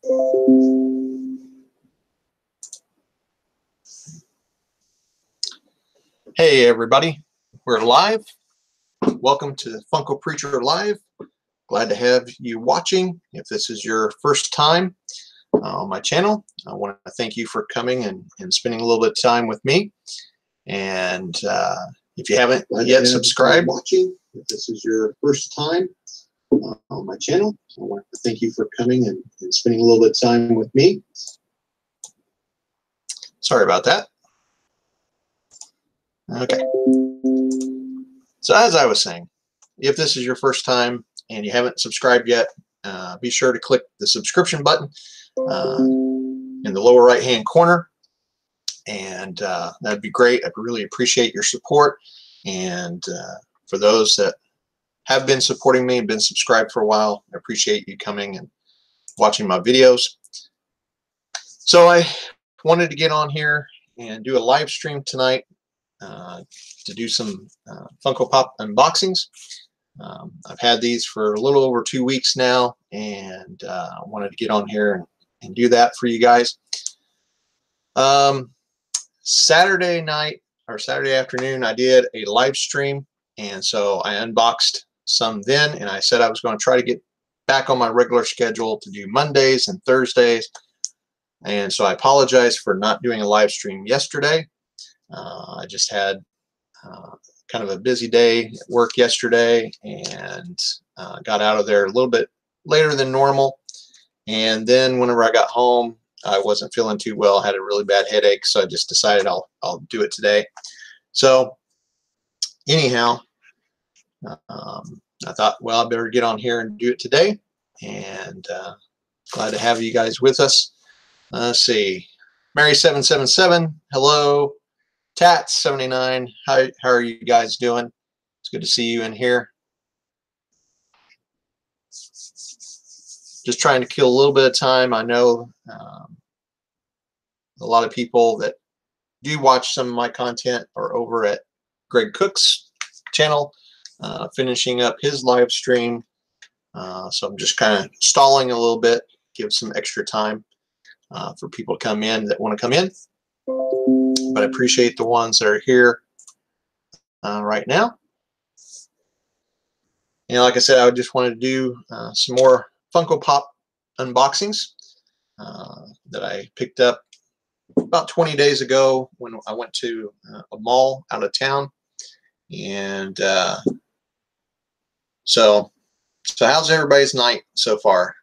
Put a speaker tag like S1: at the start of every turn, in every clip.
S1: Hey everybody, we're live. Welcome to Funko Preacher Live. Glad to have you watching. If this is your first time on my channel, I want to thank you for coming and spending a little bit of time with me. And if you haven't yet subscribed, if this is your first time on my channel, I want to thank you for coming and spending a little bit of time with me. Sorry about that. Okay. So as I was saying, if this is your first time and you haven't subscribed yet, be sure to click the subscription button in the lower right hand corner, and that'd be great. I'd really appreciate your support. And for those that have been supporting me and been subscribed for a while, I appreciate you coming and watching my videos. So I wanted to get on here and do a live stream tonight to do some Funko Pop unboxings. I've had these for a little over 2 weeks now, and I wanted to get on here and do that for you guys. Saturday night or Saturday afternoon, I did a live stream, and so I unboxed some then, and I said I was going to try to get back on my regular schedule to do Mondays and Thursdays. And so I apologize for not doing a live stream yesterday. I just had kind of a busy day at work yesterday, and got out of there a little bit later than normal. And then whenever I got home, I wasn't feeling too well, had a really bad headache, so I just decided I'll do it today. So anyhow, I thought, well, I better get on here and do it today, and glad to have you guys with us. Let's see, Mary777, hello. Tats79, how are you guys doing? It's good to see you in here. Just trying to kill a little bit of time. I know a lot of people that do watch some of my content are over at Greg Cook's channel, finishing up his live stream. So I'm just kind of stalling a little bit, give some extra time for people to come in that want to come in. But I appreciate the ones that are here right now. You know, like I said, I just wanted to do some more Funko Pop unboxings that I picked up about 20 days ago when I went to a mall out of town. And so how's everybody's night so far?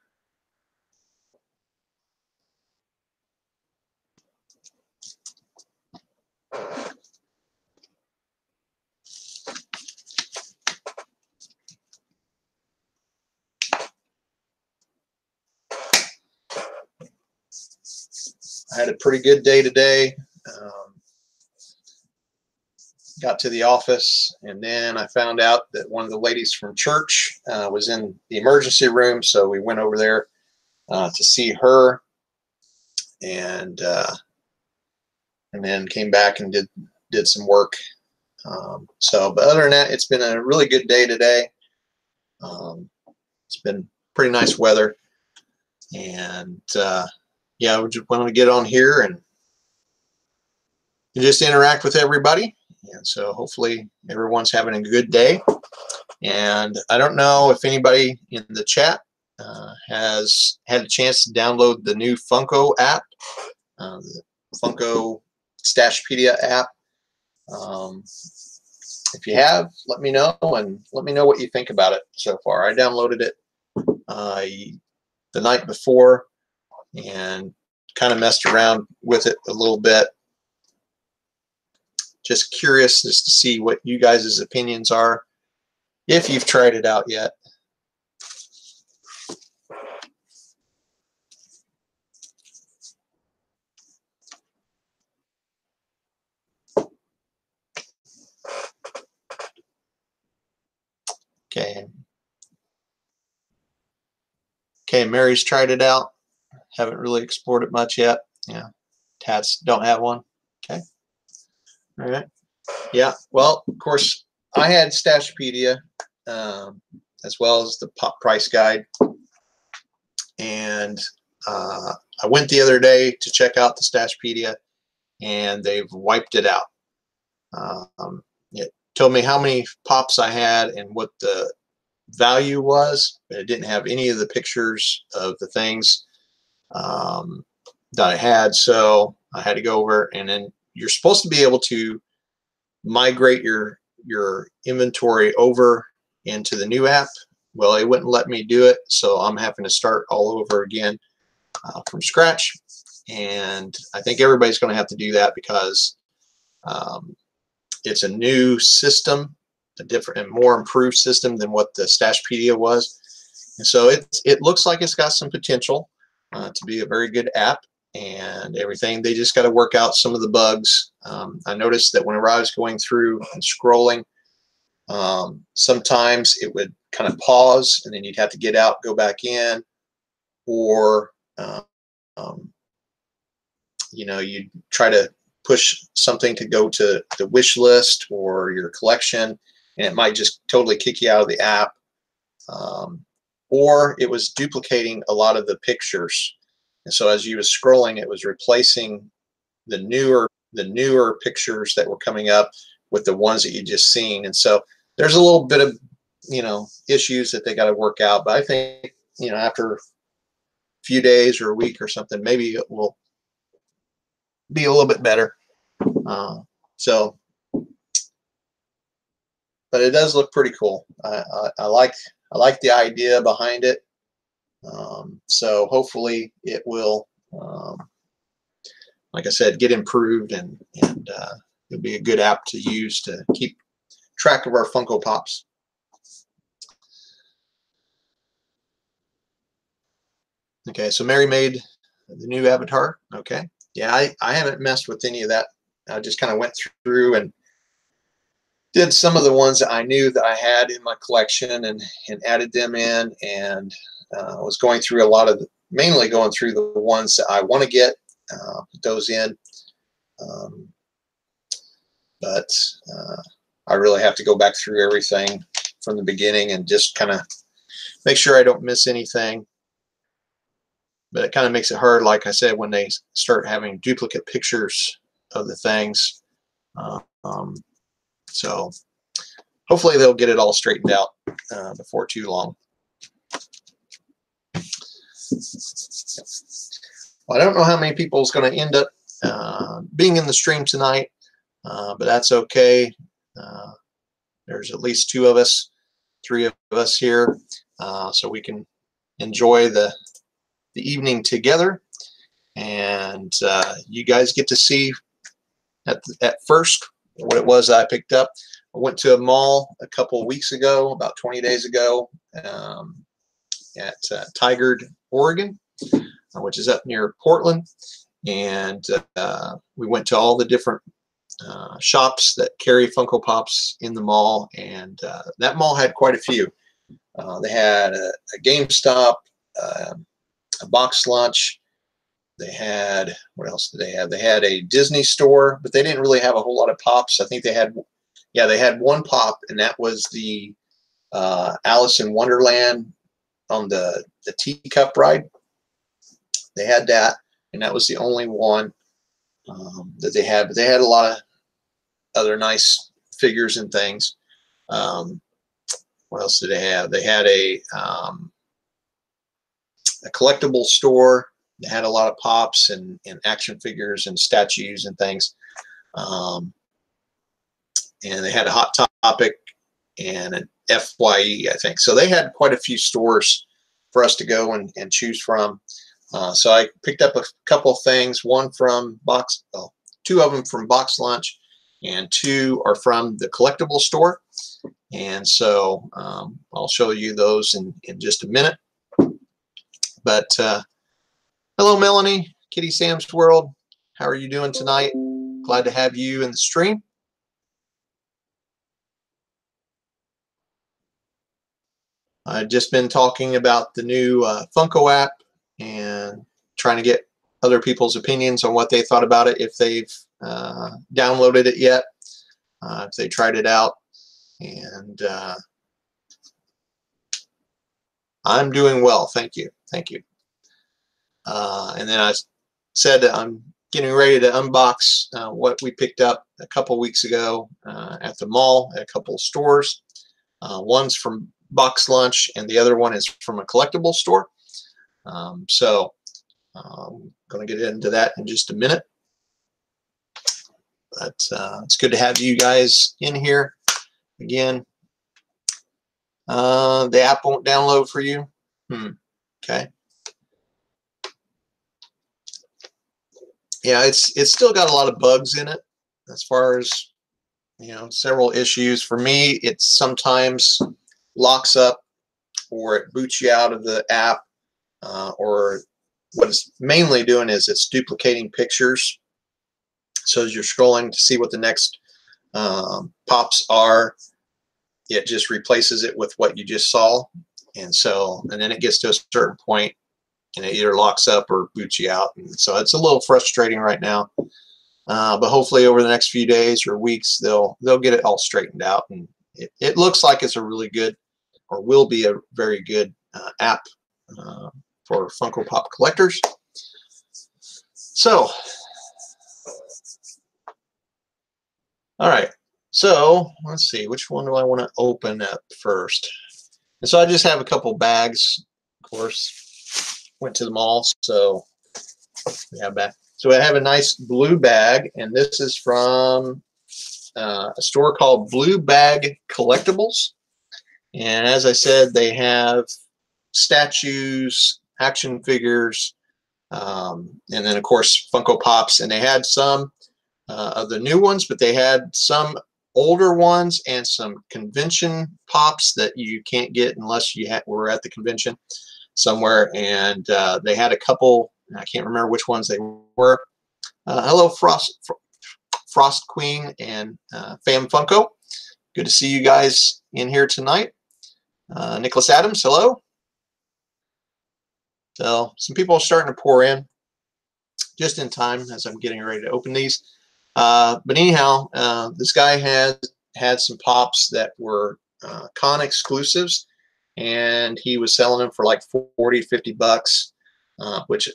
S1: I had a pretty good day today. Got to the office, and then I found out that one of the ladies from church was in the emergency room, so we went over there to see her, and then came back and did some work. But other than that, it's been a really good day today. It's been pretty nice weather, and yeah, we just wanted to get on here and just interact with everybody. And so hopefully everyone's having a good day. And I don't know if anybody in the chat has had a chance to download the new Funko app, the Funko Stashpedia app. If you have, let me know, and let me know what you think about it so far. I downloaded it the night before and kind of messed around with it a little bit. Just curious as to see what you guys' opinions are, if you've tried it out yet. Okay. Okay, Mary's tried it out. Haven't really explored it much yet. Yeah. Tats don't have one. Okay. All right. Yeah. Well, of course, I had Stashpedia as well as the Pop Price Guide. And I went the other day to check out the Stashpedia, and they've wiped it out. It told me how many pops I had and what the value was, but it didn't have any of the pictures of the things that I had. So I had to go over, and then you're supposed to be able to migrate your inventory over into the new app. Well, it wouldn't let me do it, so I'm having to start all over again from scratch. And I think everybody's going to have to do that because it's a new system, a different and more improved system than what the Stashpedia was. And so it looks like it's got some potential to be a very good app and everything. They just got to work out some of the bugs. I noticed that whenever I was going through and scrolling, sometimes it would kind of pause, and then you'd have to get out, go back in, or you know, you'd try to push something to go to the wish list or your collection, and it might just totally kick you out of the app. Or it was duplicating a lot of the pictures, and so as you was scrolling, it was replacing the newer pictures that were coming up with the ones that you just seen. And so there's a little bit of, you know, issues that they got to work out. But I think, you know, after a few days or a week or something, maybe it will be a little bit better. So, but it does look pretty cool. I like the idea behind it. So hopefully it will, like I said, get improved, and it'll be a good app to use to keep track of our Funko Pops. Okay, so Mary made the new avatar. Okay, yeah, I haven't messed with any of that. I just kind of went through and did some of the ones that I knew that I had in my collection, and added them in, and was going through a lot of mainly going through the ones that I want to get, put those in. But I really have to go back through everything from the beginning and just kind of make sure I don't miss anything. But it kind of makes it hard, like I said, when they start having duplicate pictures of the things. So hopefully they'll get it all straightened out before too long. Well, I don't know how many people is going to end up being in the stream tonight, but that's okay. There's at least 2 of us, 3 of us here, so we can enjoy the evening together. And you guys get to see at first what it was I picked up. I went to a mall a couple of weeks ago, about 20 days ago, at Tigard, Oregon, which is up near Portland. And we went to all the different shops that carry Funko Pops in the mall, and that mall had quite a few. They had a GameStop, a Boxlunch. They had, what else did they have? They had a Disney store, but they didn't really have a whole lot of pops. I think they had, yeah, they had 1 pop, and that was the Alice in Wonderland on the teacup ride. They had that, and that was the only one that they had. But they had a lot of other nice figures and things. What else did they have? They had a collectible store. They had a lot of pops and action figures and statues and things. And they had a Hot Topic and an FYE, I think. So they had quite a few stores for us to go and choose from. So I picked up a couple of things, 2 of them from Boxlunch, and 2 are from the collectible store. And so I'll show you those in just a minute. But hello, Melanie, Kitty Sam's World. How are you doing tonight? Glad to have you in the stream. I've just been talking about the new Funko app and trying to get other people's opinions on what they thought about it, if they've downloaded it yet, if they tried it out. And I'm doing well, thank you, thank you. And then I said I'm getting ready to unbox what we picked up a couple weeks ago at the mall at a couple of stores. One's from Boxlunch and the other one is from a collectible store. So I'm going to get into that in just a minute. But it's good to have you guys in here again. The app won't download for you. Okay. Yeah, it's still got a lot of bugs in it as far as, you know, several issues. For me, it sometimes locks up or it boots you out of the app, or what it's mainly doing is it's duplicating pictures. So as you're scrolling to see what the next pops are, it just replaces it with what you just saw. And then it gets to a certain point and it either locks up or boots you out. And so it's a little frustrating right now. But hopefully over the next few days or weeks, they'll get it all straightened out. And it looks like it's a really good, or will be a very good app for Funko Pop collectors. So, all right. So let's see, which one do I want to open up first? And so I just have a couple bags, of course. Went to the mall, so yeah, back. So I have a nice blue bag, and this is from a store called Blue Bag Collectibles. And as I said, they have statues, action figures, and then of course Funko Pops. And they had some of the new ones, but they had some older ones and some convention pops that you can't get unless you were at the convention somewhere. And they had a couple, I can't remember which ones they were. Hello, Frost Queen and Fam Funko. Good to see you guys in here tonight. Nicholas Adams, hello. So some people are starting to pour in just in time as I'm getting ready to open these. But anyhow, this guy had some pops that were con exclusives, and he was selling them for like 40, 50 bucks, which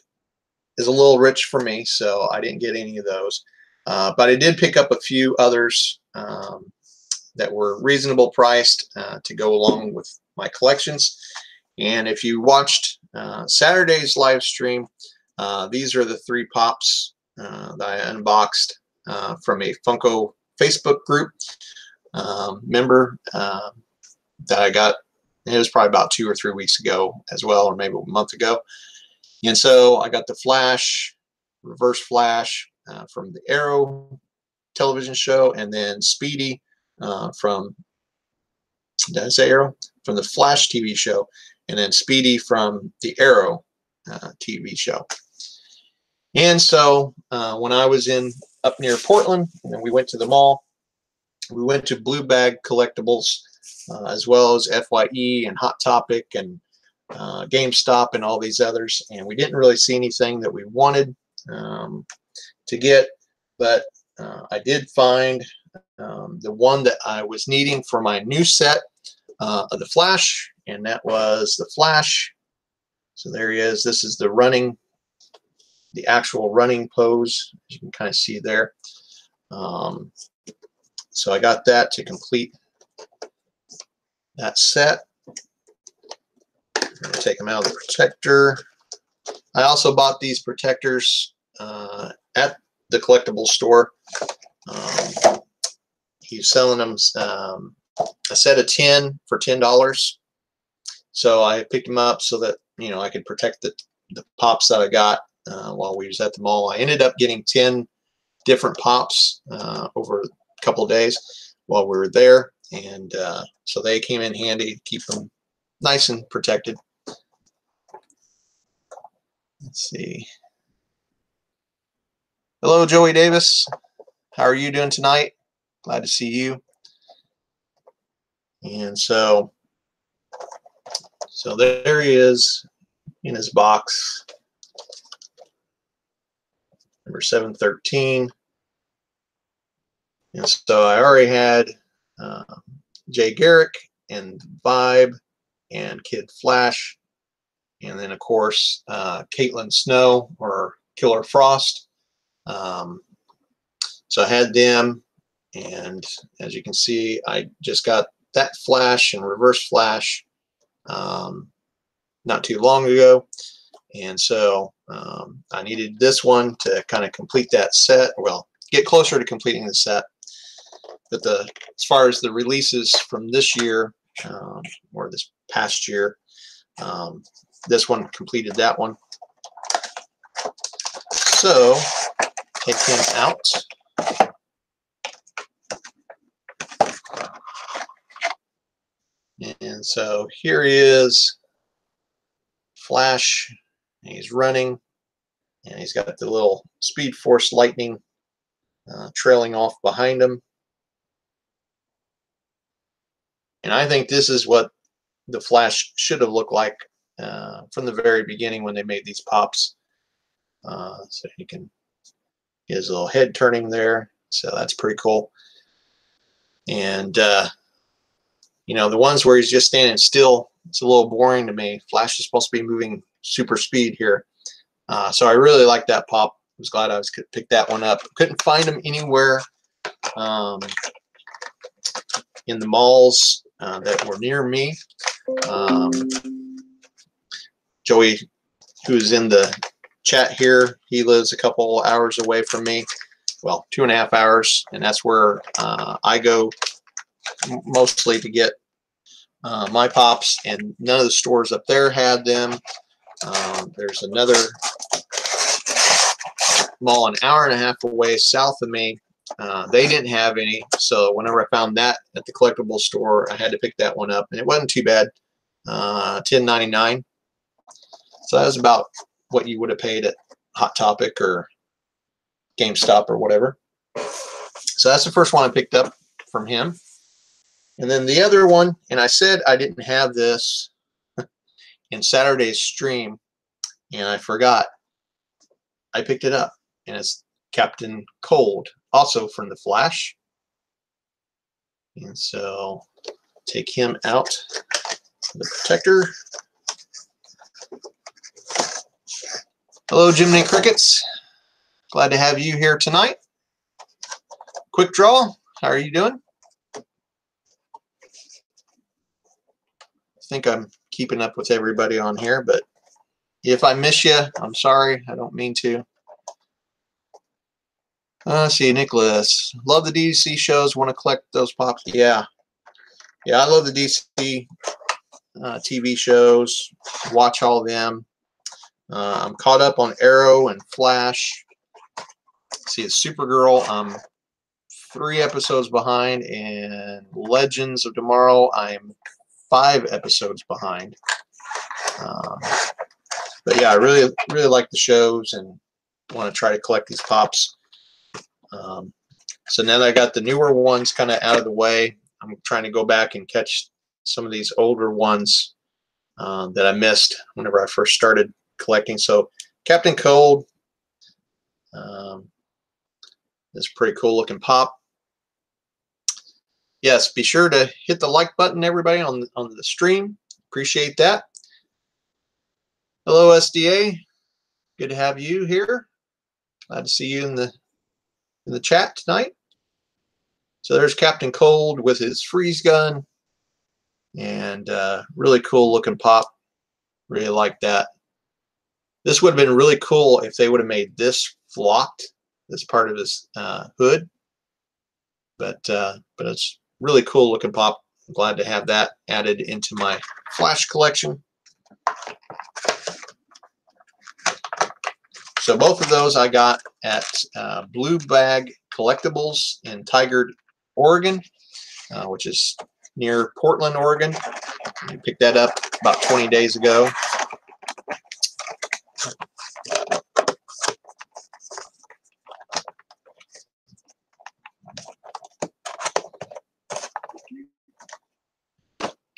S1: is a little rich for me, so I didn't get any of those. But I did pick up a few others that were reasonable priced to go along with my collections. And if you watched Saturday's live stream, these are the 3 pops that I unboxed from a Funko Facebook group member that I got. It was probably about 2 or 3 weeks ago as well, or maybe a month ago. And so I got the Flash, Reverse Flash from the Arrow television show, and then Speedy from, did I say Arrow? From the Flash TV show, and then Speedy from the Arrow TV show. And so when I was up near Portland, and we went to the mall, we went to Blue Bag Collectibles, as well as FYE and Hot Topic and GameStop and all these others, and we didn't really see anything that we wanted to get, but I did find the one that I was needing for my new set of the Flash, and that was the Flash. So there he is. This is the actual running pose, as you can kind of see there. So I got that to complete that set. I'm going to take them out of the protector. I also bought these protectors at the collectible store. He's selling them a set of 10 for $10. So I picked them up so that, you know, I could protect the pops that I got while we was at the mall. I ended up getting 10 different pops over a couple of days while we were there, and so they came in handy to keep them nice and protected. Let's see. Hello, Joey Davis. How are you doing tonight? Glad to see you. And so there he is in his box, number 713. And so I already had Jay Garrick and Vibe and Kid Flash and then of course Caitlin Snow or Killer Frost. So I had them, and as you can see, I just got that flash and reverse flash not too long ago, and so I needed this one to kind of complete that set, well, get closer to completing the set. But as far as the releases from this year or this past year, this one completed that one. So take him out. And so here he is, Flash. He's running, and he's got the little Speed Force lightning trailing off behind him. And I think this is what the Flash should have looked like from the very beginning when they made these pops. So you can get his little head turning there. So that's pretty cool. And you know, the ones where he's just standing still, it's a little boring to me. Flash is supposed to be moving super speed here. So I really like that pop. I was glad I could pick that one up. Couldn't find them anywhere in the malls that were near me. Joey, who's in the chat here, he lives a couple hours away from me. Well, 2.5 hours, and that's where I go mostly to get my pops, and none of the stores up there had them. There's another mall an hour and a half away south of me. They didn't have any, so whenever I found that at the collectible store, I had to pick that one up, and it wasn't too bad. $10.99. So that was about what you would have paid at Hot Topic or GameStop or whatever. So that's the first one I picked up from him. And then the other one, and I said I didn't have this in Saturday's stream, and I forgot. I picked it up, and it's Captain Cold, also from the Flash. And so take him out of the protector. Hello, Jiminy Crickets. Glad to have you here tonight. Quick Draw, how are you doing? I think I'm keeping up with everybody on here, but if I miss you, I'm sorry. I don't mean to. See, Nicholas. Love the DC shows. Want to collect those pops? Yeah. Yeah, I love the DC TV shows. Watch all of them. I'm caught up on Arrow and Flash. See, it's Supergirl. I'm 3 episodes behind, and Legends of Tomorrow, I'm 5 episodes behind. But yeah, I really like the shows and want to try to collect these pops. So now that I got the newer ones kind of out of the way, I'm trying to go back and catch some of these older ones that I missed whenever I first started collecting. So Captain Cold, this pretty cool looking pop. Yes, be sure to hit the like button, everybody, on the stream. Appreciate that. Hello, SDA. Good to have you here. Glad to see you in the chat tonight. So there's Captain Cold with his freeze gun, and really cool looking pop. Really like that. This would have been really cool if they would have made this flocked, this part of his hood. But it's really cool looking pop. I'm glad to have that added into my Flash collection. So both of those I got at Blue Bag Collectibles in Tigard, Oregon, which is near Portland, Oregon. I picked that up about 20 days ago.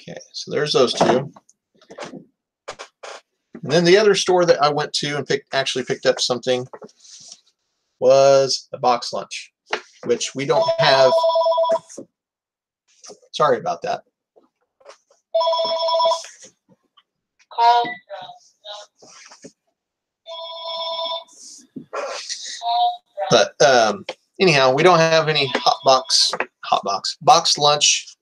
S1: Okay, so there's those two. And then the other store that I went to and actually picked up something was a Boxlunch, which we don't have. Sorry about that. But anyhow, we don't have any box lunch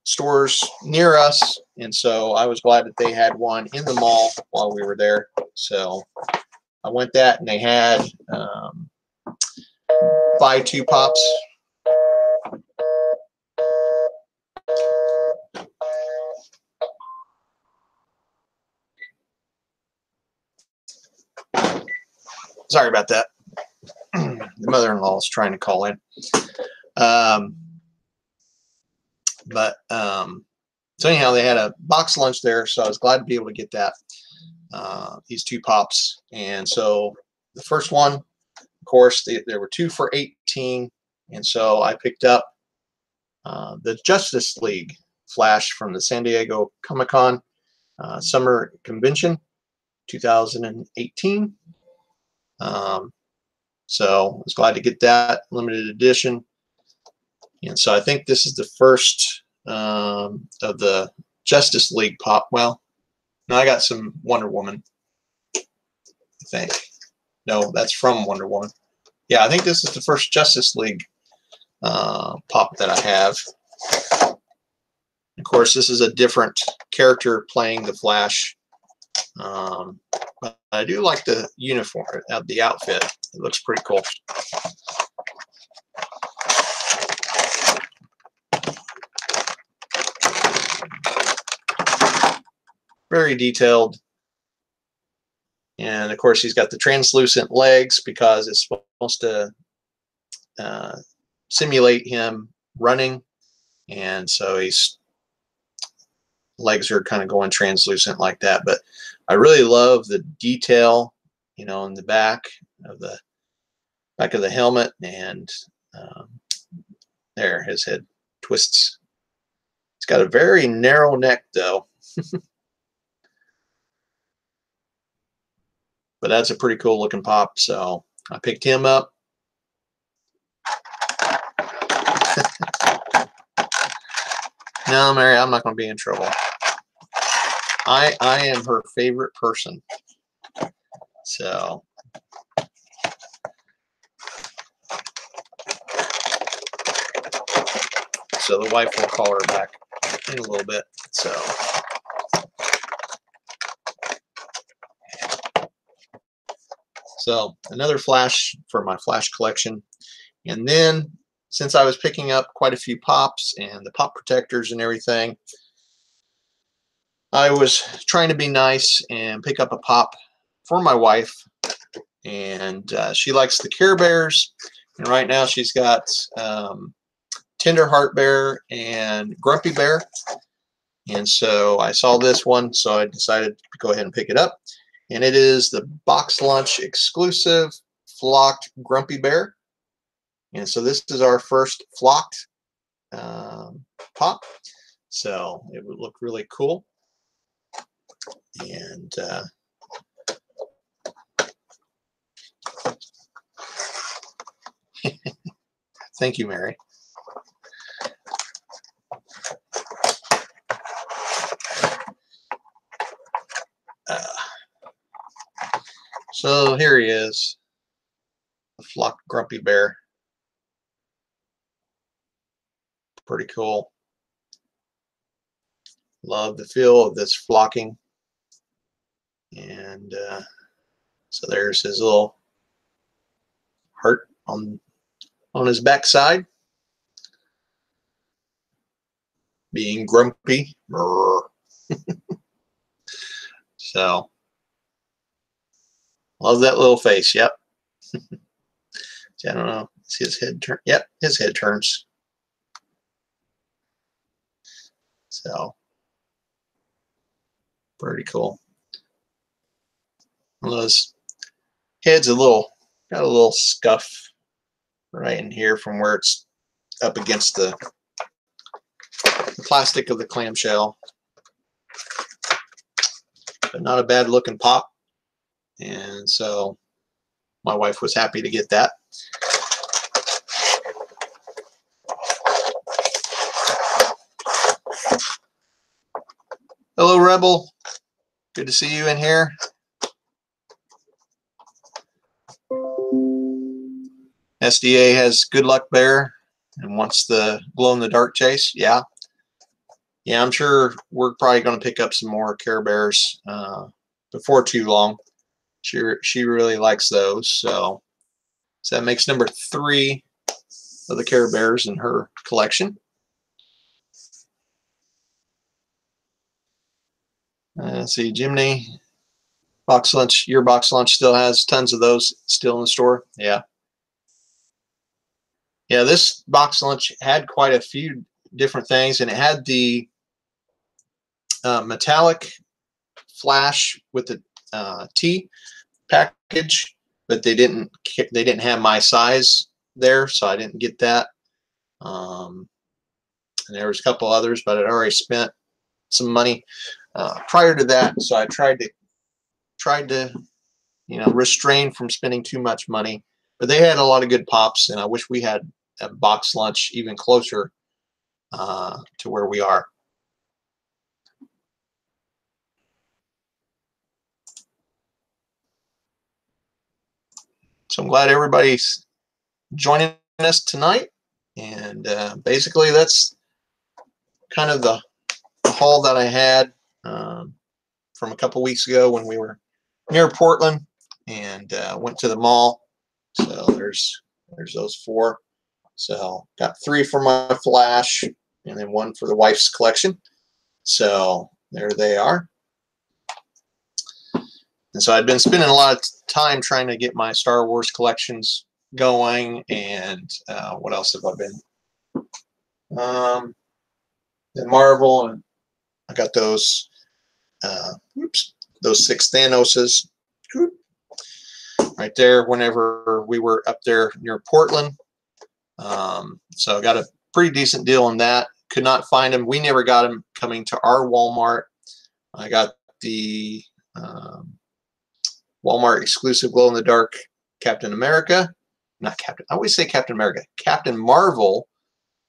S1: stores near us, and so I was glad that they had one in the mall while we were there. So I went that, and they had buy 2 pops. Sorry about that. The mother-in-law is trying to call in. So anyhow, they had a box lunch there, so I was glad to be able to get that. These 2 pops, and so the first one, of course, there were 2 for $18, and so I picked up the Justice League Flash from the San Diego Comic-Con Summer Convention 2018. So I was glad to get that limited edition, and so I think this is the first of the Justice League pop. Well, no, I got some Wonder Woman, I think. No, that's from Wonder Woman. Yeah, I think this is the first Justice League pop that I have. Of course, this is a different character playing the Flash. But I do like the uniform, the outfit. It looks pretty cool. Very detailed. And of course, he's got the translucent legs because it's supposed to simulate him running. And so his legs are kind of going translucent like that. But I really love the detail, you know, in the back of the helmet, and there his head twists. He's got a very narrow neck though. But that's a pretty cool looking pop, so I picked him up. No, Mary, I'm not going to be in trouble. I am her favorite person. So the wife will call her back in a little bit. So another Flash for my Flash collection. And then, since I was picking up quite a few pops and the pop protectors and everything, I was trying to be nice and pick up a pop for my wife. And she likes the Care Bears. And right now she's got Tender Heart Bear and Grumpy Bear. And so I saw this one, so I decided to go ahead and pick it up. And it is the Boxlunch exclusive flocked Grumpy Bear. And so this is our first flocked pop. So it would look really cool. And thank you, Mary. So here he is, the flocked Grumpy Bear. Pretty cool. Love the feel of this flocking. And so there's his little heart on his backside, being grumpy. So love that little face. Yep. See, I don't know. See his head turn. Yep, his head turns. So pretty cool. Well, his head's got a little scuff right in here from where it's up against the plastic of the clamshell. But not a bad looking pop. And so my wife was happy to get that. Hello, Rebel. Good to see you in here. SDA has Good Luck Bear and wants the glow-in-the-dark chase. Yeah. Yeah, I'm sure we're probably going to pick up some more Care Bears before too long. She really likes those. So that makes number 3 of the Care Bears in her collection. Let's see, Jimmy, Boxlunch. Your Boxlunch still has tons of those still in the store. Yeah. Yeah, this Boxlunch had quite a few different things, and it had the metallic flash with the T package, but they didn't have my size there, so I didn't get that. And there was a couple others, but I'd already spent some money prior to that, so I tried to restrain from spending too much money. But they had a lot of good pops, and I wish we had a Boxlunch even closer to where we are. So I'm glad everybody's joining us tonight, and basically that's kind of the haul that I had from a couple weeks ago when we were near Portland and went to the mall. So there's those 4. So got 3 for my Flash and then 1 for the wife's collection. So there they are. And so I've been spending a lot of time trying to get my Star Wars collections going. And what else have I been? The Marvel, and I got those. Those 6 Thanoses right there. Whenever we were up there near Portland, so I got a pretty decent deal on that. Could not find them. We never got them coming to our Walmart. I got the Walmart exclusive glow-in-the-dark Captain America. Not Captain. I always say Captain America. Captain Marvel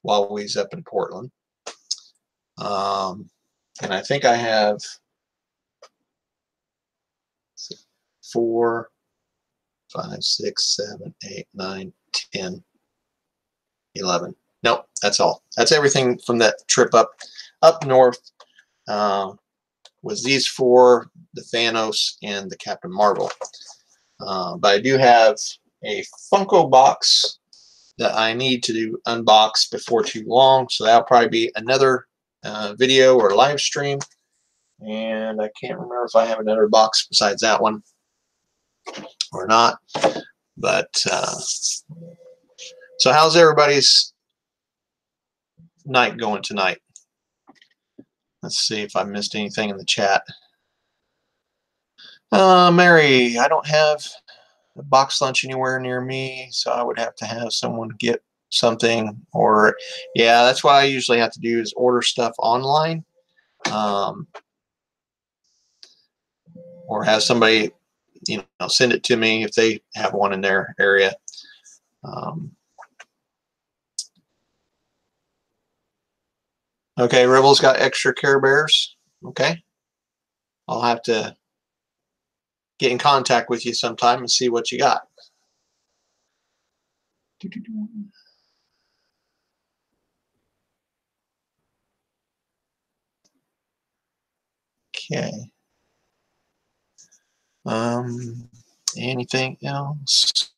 S1: while we was up in Portland. And I think I have 4, 5, 6, 7, 8, 9, 10, 11. Nope, that's all. That's everything from that trip up north. Was these 4, the Thanos and the Captain Marvel. But I do have a Funko box that I need to unbox before too long, so that'll probably be another video or live stream. And I can't remember if I have another box besides that one or not. But so how's everybody's night going tonight? Let's see if I missed anything in the chat. Mary, I don't have a Boxlunch anywhere near me, so I would have to have someone get something. Or yeah, that's what I usually have to do, is order stuff online, or have somebody send it to me if they have one in their area. Okay, Rebel's got extra Care Bears. Okay, I'll have to get in contact with you sometime and see what you got. Okay. Anything else?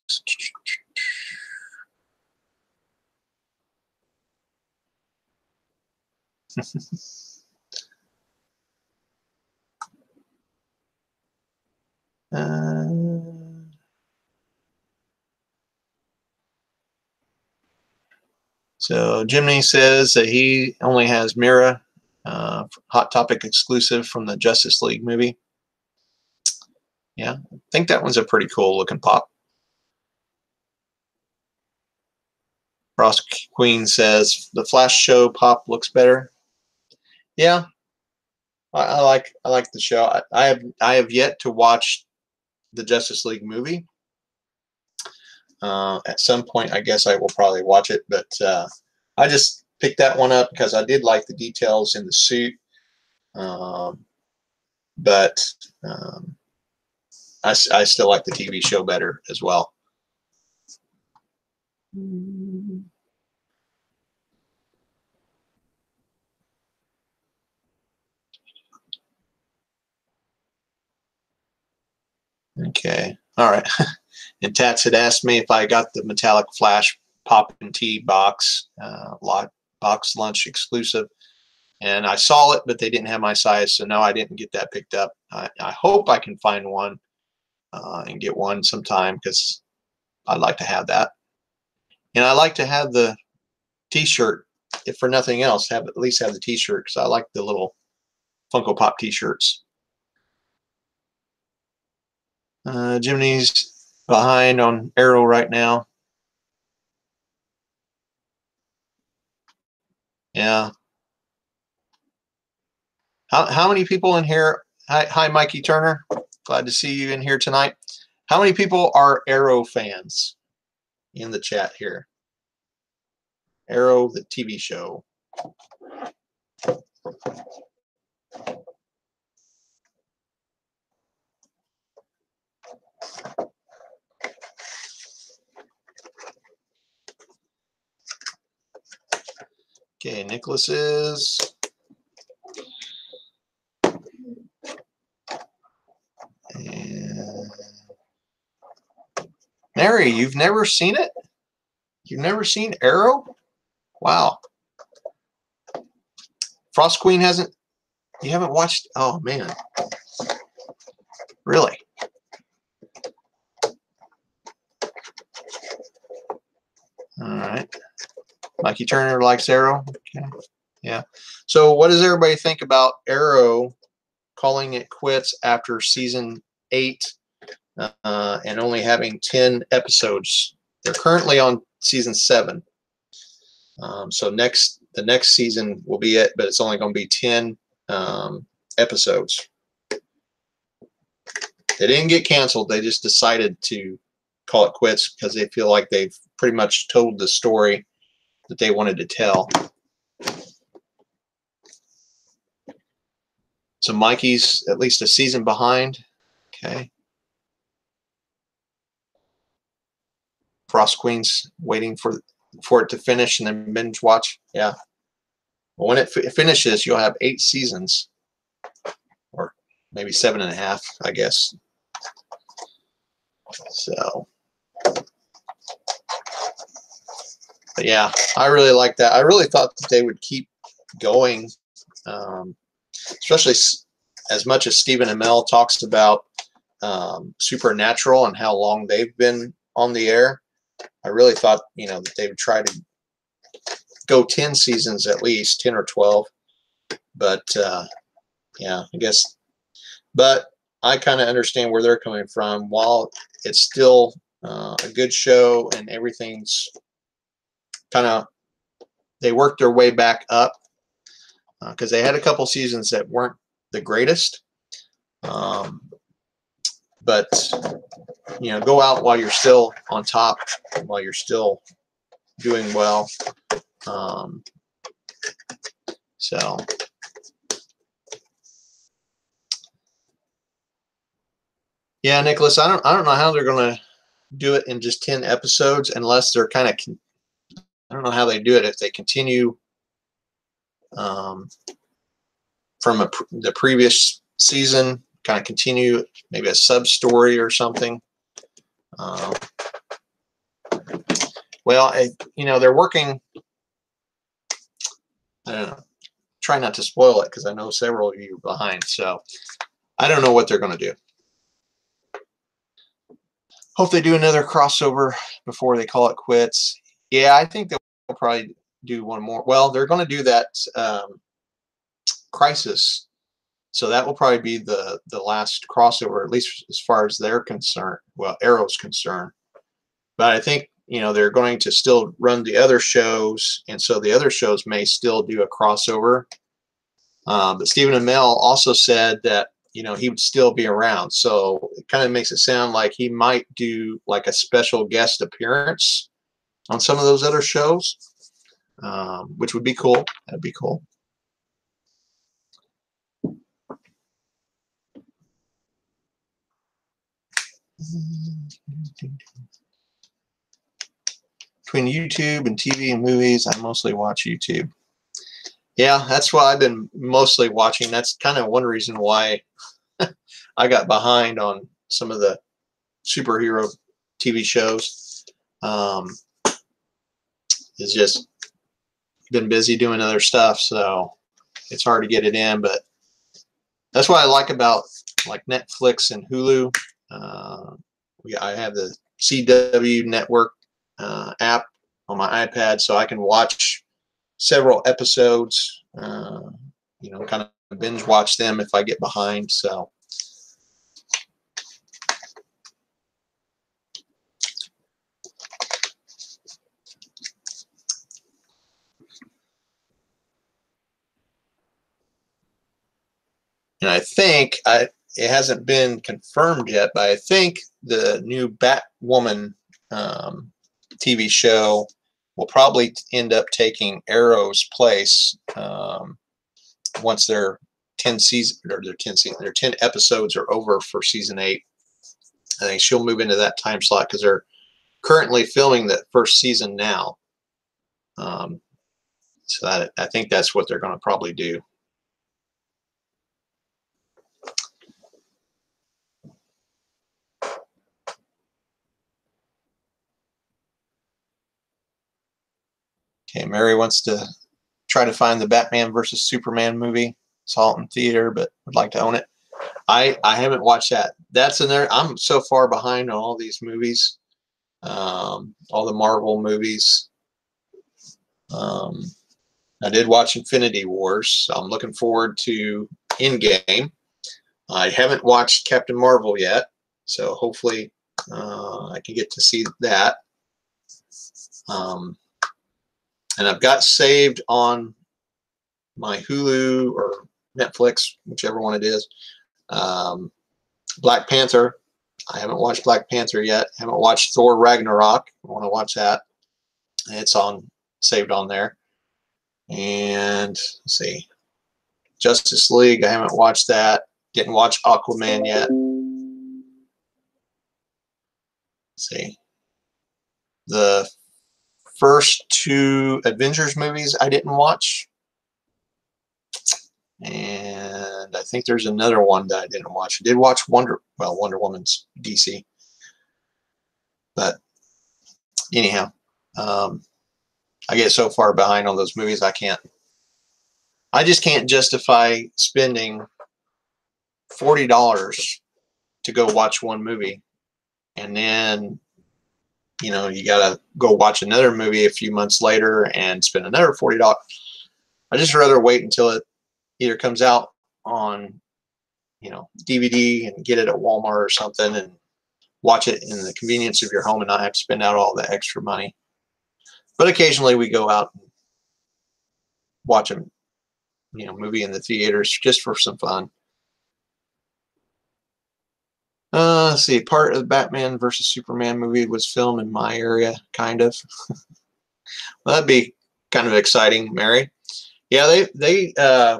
S1: So Jimmy says that he only has Mira, Hot Topic exclusive from the Justice League movie. Yeah, I think that one's a pretty cool looking pop. Ross Queen says the Flash show pop looks better. Yeah, I like the show. I have yet to watch the Justice League movie. At some point, I guess I will probably watch it, but I just picked that one up because I did like the details in the suit. But but I still like the TV show better as well. Okay, all right. And Tats had asked me if I got the metallic flash pop and tea box, Boxlunch exclusive, and I saw it, but they didn't have my size, so no, I didn't get that picked up. I hope I can find one and get one sometime, because I'd like to have that. And I like to have the T-shirt, if for nothing else, at least have the T-shirt, because I like the little Funko Pop T-shirts. Jiminy's behind on Arrow right now. Yeah. How many people in here? Hi, Mikey Turner. Glad to see you in here tonight. How many people are Arrow fans in the chat here? Arrow, the TV show. Okay, Nicholas is. And Mary, you've never seen it? You've never seen Arrow? Wow. Frost Queen hasn't. You haven't watched? Oh man. Really? All right. Mikey Turner likes Arrow. Okay. Yeah. So what does everybody think about Arrow calling it quits after season 8 and only having 10 episodes? They're currently on season 7. So the next season will be it, but it's only going to be 10 episodes. They didn't get canceled. They just decided to call it quits because they feel like they've pretty much told the story that they wanted to tell. So Mikey's at least a season behind. Okay. Frost Queen's waiting for it to finish and then binge watch. Yeah. Well, when it finishes, you'll have 8 seasons, or maybe 7.5, I guess. So, but yeah, I really like that. I really thought that they would keep going, especially as much as Stephen Amell talks about Supernatural and how long they've been on the air. I really thought, that they would try to go 10 seasons at least, 10 or 12. But yeah, I guess. But I kind of understand where they're coming from. While it's still a good show and everything's kind of, they worked their way back up because they had a couple seasons that weren't the greatest. But go out while you're still on top, while you're still doing well. So yeah, Nicholas, I don't know how they're going to do it in just 10 episodes unless they're kind of, I don't know how they do it if they continue from the previous season, kind of continue maybe a sub story or something. Well, they're working. I don't know. Try not to spoil it because I know several of you are behind. So I don't know what they're going to do. Hope they do another crossover before they call it quits. Yeah, I think they'll probably do one more. Well, they're going to do that Crisis. So that will probably be the last crossover, at least as far as they're concerned. Well, Arrow's concerned. But I think, they're going to still run the other shows, and so the other shows may still do a crossover. But Stephen Amell also said that, he would still be around. So it kind of makes it sound like he might do like a special guest appearance on some of those other shows, which would be cool. That'd be cool. Between YouTube and TV and movies, I mostly watch YouTube. Yeah, that's what I've been mostly watching. That's kind of one reason why I got behind on some of the superhero TV shows. It's just been busy doing other stuff, so it's hard to get it in. But that's what I like about like Netflix and Hulu. I have the CW Network app on my iPad, so I can watch several episodes. You know, kind of binge watch them if I get behind. So. And I think it hasn't been confirmed yet, but I think the new Batwoman TV show will probably end up taking Arrow's place once their 10 episodes are over for season 8. I think she'll move into that time slot because they're currently filming the first season now. So I think that's what they're going to probably do. Okay, Mary wants to try to find the Batman versus Superman movie. Saw it in theater, but would like to own it. I haven't watched that. That's in there. I'm so far behind on all these movies, all the Marvel movies. I did watch Infinity Wars, so I'm looking forward to Endgame. I haven't watched Captain Marvel yet, so hopefully I can get to see that. And I've got saved on my Hulu or Netflix, whichever one it is, Black Panther. I haven't watched Black Panther yet. I haven't watched Thor Ragnarok. I want to watch that. It's saved on there. And let's see, Justice League. I haven't watched that. Didn't watch Aquaman yet. Let's see. The first 2 Avengers movies I didn't watch. And I think there's another one that I didn't watch. I did watch Wonder Woman's DC. But anyhow, I get so far behind on those movies I just can't justify spending $40 to go watch one movie. And then, you know, you got to go watch another movie a few months later and spend another $40. I just rather wait until it either comes out on, you know, DVD and get it at Walmart or something and watch it in the convenience of your home and not have to spend out all the extra money. But occasionally we go out and watch a movie in the theaters just for some fun. Let's see, part of the Batman versus Superman movie was filmed in my area, kind of. Well, that'd be kind of exciting, Mary. Yeah, they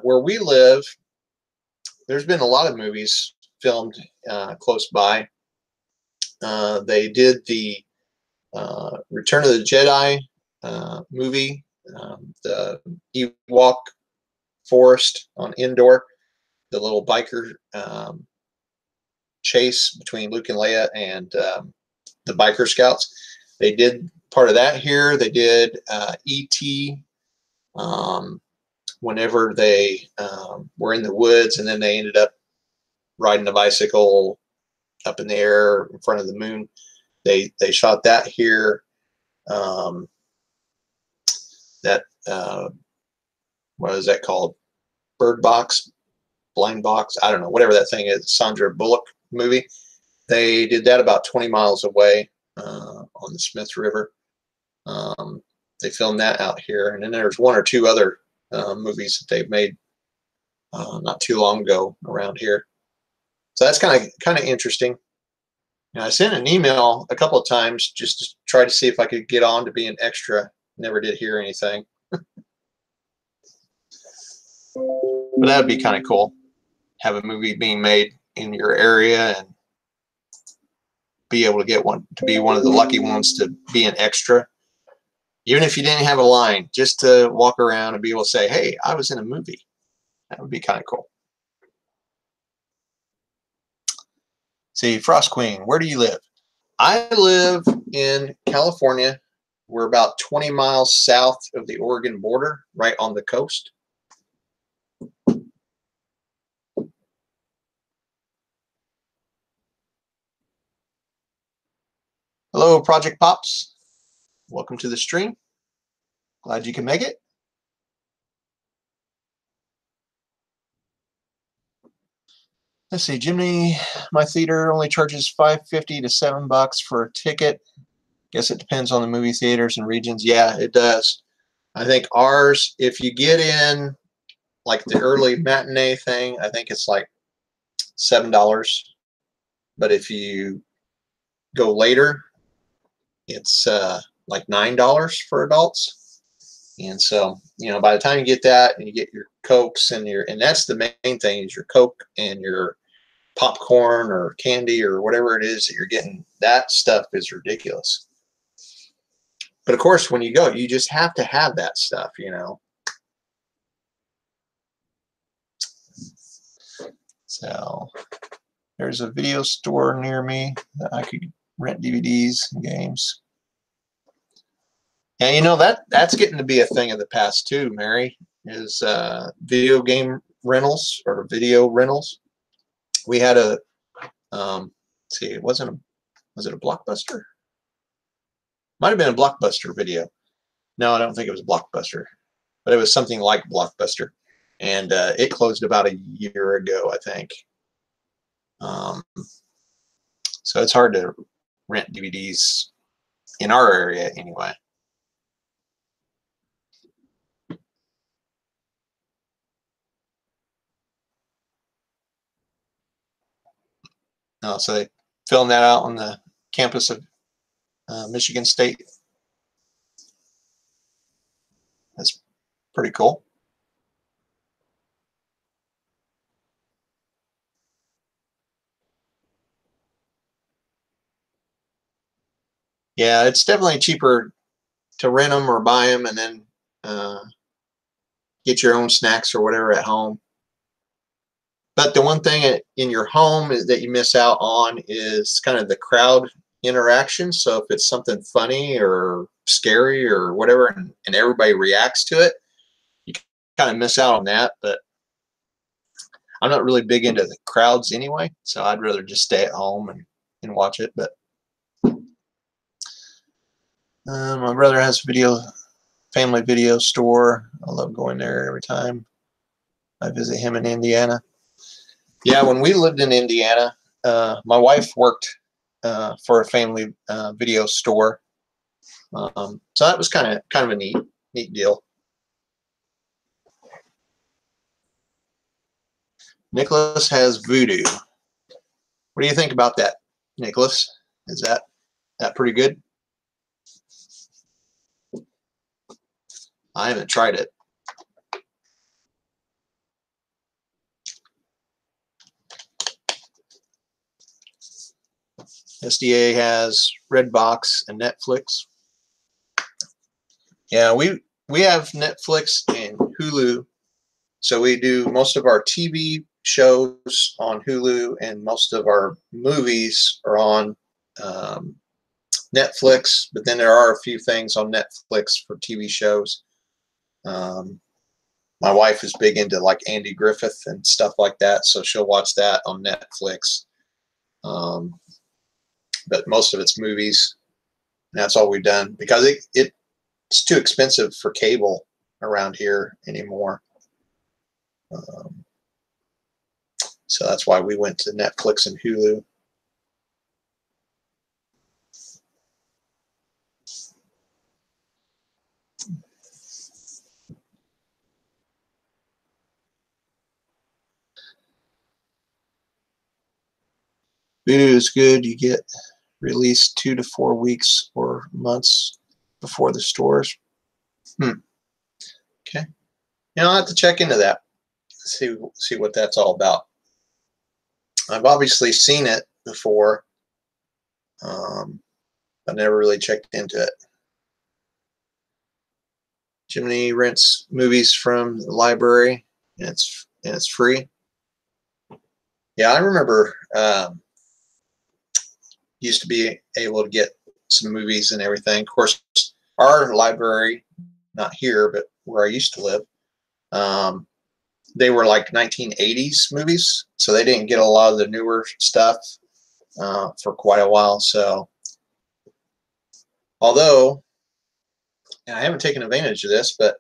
S1: where we live, there's been a lot of movies filmed close by. They did the Return of the Jedi movie, the Ewok Forest on Endor, the little biker chase between Luke and Leia and the biker scouts. They did part of that here. They did E.T. Whenever they were in the woods, and then they ended up riding a bicycle up in the air in front of the moon. They shot that here. What is that called? Bird Box, Blind Box. I don't know. Whatever that thing is. Sandra Bullock movie. They did that about 20 miles away on the Smith River. They filmed that out here, and then there's 1 or 2 other movies that they've made not too long ago around here. So that's kind of interesting. I sent an email a couple of times just to try to see if I could get on to be an extra. Never did hear anything. But that would be kind of cool. Have a movie being made in your area and be able to get one, to be one of the lucky ones to be an extra. Even if you didn't have a line, just to walk around and be able to say, hey, I was in a movie. That would be kind of cool. See, Frost Queen, where do you live? I live in California. We're about 20 miles south of the Oregon border, right on the coast. Hello, Project Pops. Welcome to the stream. Glad you can make it. Let's see, Jimmy, my theater only charges $5.50 to $7 for a ticket. Guess it depends on the movie theaters and regions. Yeah, it does. I think ours, if you get in like the early matinee thing, I think it's like $7. But if you go later, it's like $9 for adults. And so, you know, by the time you get that and you get your Cokes and that's the main thing, is your Coke and your popcorn or candy or whatever it is that you're getting, that stuff is ridiculous. But of course, when you go, you just have to have that stuff, you know. So there's a video store near me that I could rent DVDs and games. And you know, that's getting to be a thing of the past too, Mary, is video game rentals or video rentals. We had a see, it was it a Blockbuster? Might have been a Blockbuster video. No, I don't think it was a Blockbuster, but it was something like Blockbuster. And it closed about a year ago, I think. So it's hard to rent DVDs in our area anyway. So they filmed that out on the campus of Michigan State. That's pretty cool. Yeah, it's definitely cheaper to rent them or buy them and then get your own snacks or whatever at home. But the one thing in your home that you miss out on is kind of the crowd interaction. So if it's something funny or scary or whatever, and everybody reacts to it, you kind of miss out on that. But I'm not really big into the crowds anyway, so I'd rather just stay at home and watch it. But my brother has a family video store. I love going there every time I visit him in Indiana. Yeah, when we lived in Indiana, my wife worked for a family video store, so that was kind of a neat deal. Nicholas has voodoo. What do you think about that, Nicholas? Is that pretty good? I haven't tried it. SDA has Redbox and Netflix. Yeah, we have Netflix and Hulu, so we do most of our TV shows on Hulu, and most of our movies are on Netflix. But then there are a few things on Netflix for TV shows. My wife is big into like Andy Griffith and stuff like that, so she'll watch that on Netflix. But most of it's movies. And that's all we've done because it's too expensive for cable around here anymore. So that's why we went to Netflix and Hulu. Voodoo is good. You get released 2 to 4 weeks or months before the stores. Okay. I'll have to check into that. See what that's all about. I've obviously seen it before. I never really checked into it. Jiminy rents movies from the library, and it's free. Yeah, I remember used to be able to get some movies and everything. Of course, our library, not here, but where I used to live, they were like 1980s movies, so they didn't get a lot of the newer stuff for quite a while. So, although I haven't taken advantage of this, but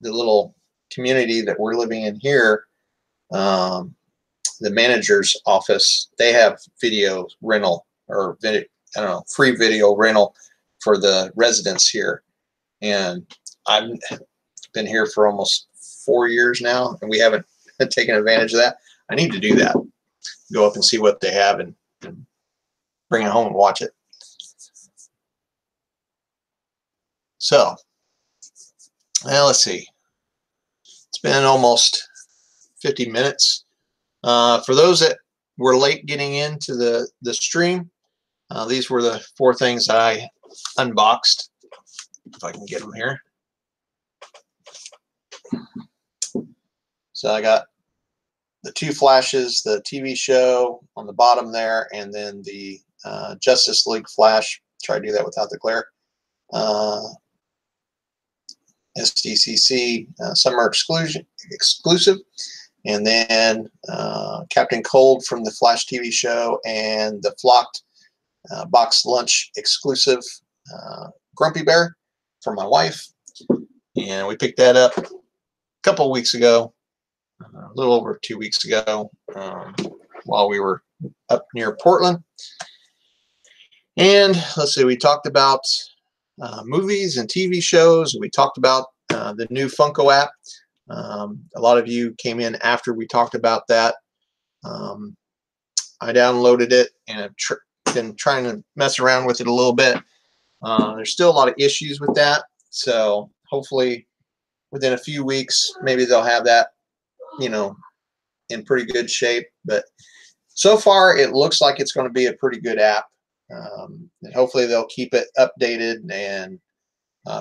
S1: the little community that we're living in here, the manager's office, they have video rental or video, I don't know, free video rental for the residents here. And I've been here for almost 4 years now, and we haven't taken advantage of that. I need to do that. Go up and see what they have and bring it home and watch it. So, well, let's see. It's been almost 50 minutes. For those that were late getting into the stream, these were the 4 things that I unboxed. If I can get them here. So I got the 2 flashes, the TV show on the bottom there, and then the Justice League flash. Try to do that without the glare. SDCC summer exclusive, and then Captain Cold from the Flash TV show, and the Flocked Boxlunch exclusive Grumpy Bear for my wife. And we picked that up a couple weeks ago, a little over 2 weeks ago, while we were up near Portland. And let's see, we talked about movies and TV shows. We talked about the new Funko app. A lot of you came in after we talked about that. I downloaded it and I've been trying to mess around with it a little bit. There's still a lot of issues with that, so hopefully within a few weeks maybe they'll have that, you know, in pretty good shape. But so far it looks like it's going to be a pretty good app, and hopefully they'll keep it updated and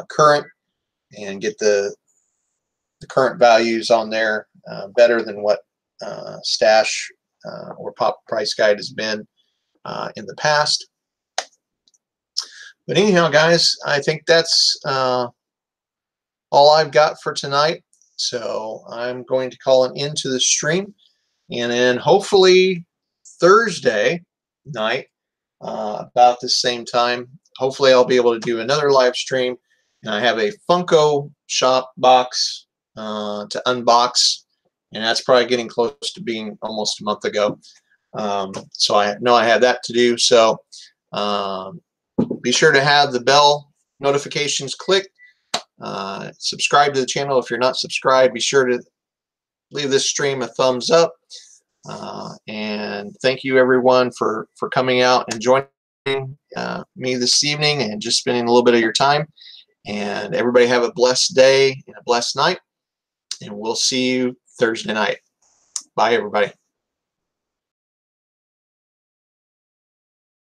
S1: current, and get the current values on there better than what Stash or Pop Price Guide has been in the past. But anyhow, guys, I think that's all I've got for tonight. So I'm going to call an end to the stream, and then hopefully Thursday night, about the same time, hopefully I'll be able to do another live stream. And I have a Funko Shop box to unbox, and that's probably getting close to being almost a month ago. So I know I have that to do. So be sure to have the bell notifications clicked. Subscribe to the channel if you're not subscribed. Be sure to leave this stream a thumbs up. And thank you everyone for coming out and joining me this evening and just spending a little bit of your time. And everybody have a blessed day and a blessed night, and we'll see you Thursday night. Bye everybody.